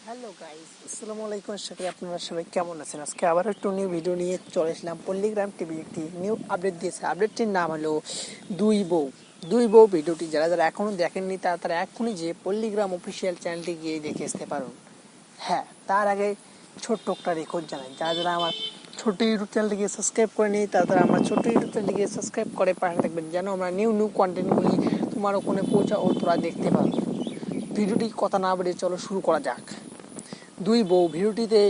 Hello guys, আসসালামু আলাইকুম। আশা করি আপনারা সবাই কেমন আছেন। আজকে আবার একটু নিউ ভিডিও নিয়ে চলে এসলাম। পল্লীগ্রাম টিভি একটি নিউ আপডেট দিয়েছে। আপডেটটির নাম হলো দুই বউ। দুই বউ ভিডিওটি যারা যারা এখনও দেখেননি তারা এখনই যে পল্লীগ্রাম অফিসিয়াল চ্যানেলটি গিয়ে দেখে আসতে পারুন। হ্যাঁ, তার আগে ছোট্ট একটা রেকর্ড জানাই, যারা যারা আমার ছোট্ট ইউটিউব চ্যানেলটিকে সাবস্ক্রাইব করে নিই তারা আমার ছোট্ট ইউটিউব চ্যানেলটিকে সাবস্ক্রাইব করে পাশে থাকবেন, যেন আমরা নিউ নিউ কন্টেন্টগুলি তোমার ওখানে পৌঁছা ও তোরা দেখতে পারো। ভিডিওটি কথা না বেরিয়ে চলো শুরু করা যাক। দুই বউ ভিডিওটিতে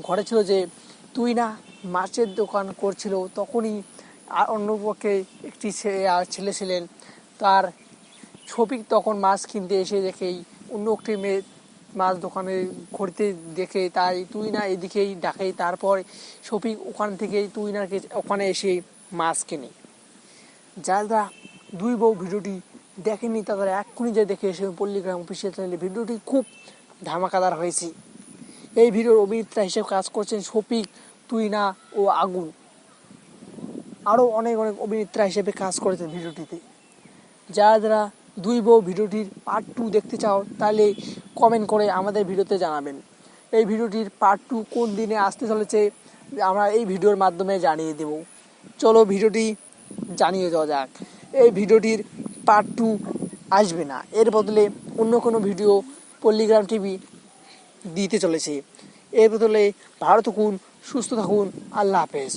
ঘটেছিল যে তুই না মাছের দোকান করছিল, তখনই অন্য পক্ষে একটি ছেলে ছিলেন। তার শফিক তখন মাছ কিনতে এসে দেখেই অন্য একটি মেয়ে মাছ দোকানে ঘুরতে দেখে তাই তুই না এদিকেই ডাকে। তারপর শফিক ওখান থেকেই তুই না ওখানে এসে মাছ কেনে। যারা দুই বউ ভিডিওটি দেখেননি তারা এক্ষুনি যে দেখে এসে পল্লীগ্রাম অফিসিয়াল চ্যানেলে। ভিডিওটি খুব ধামাকাদার হয়েছে। এই ভিডিওর অভিনেতা হিসেবে কাজ করছেন শফিক, তুইনা ও আগুন। আরও অনেক অনেক অভিনেতা হিসেবে কাজ করেছেন ভিডিওটিতে। যারা যারা দুই বউ ভিডিওটির পার্ট 2 দেখতে চাও তাহলে কমেন্ট করে আমাদের ভিডিওতে জানাবেন। এই ভিডিওটির পার্ট 2 কোন দিনে আসতে চলেছে আমরা এই ভিডিওর মাধ্যমে জানিয়ে দেব। চলো ভিডিওটি জানিয়ে দেওয়া যাক। এই ভিডিওটির পার্ট 2 আসবে না, এর বদলে অন্য কোনো ভিডিও পল্লীগ্রাম টিভি দিতে চলেছে। এর বদলে ভালো থাকুন, সুস্থ থাকুন, আল্লাহ হাফেজ।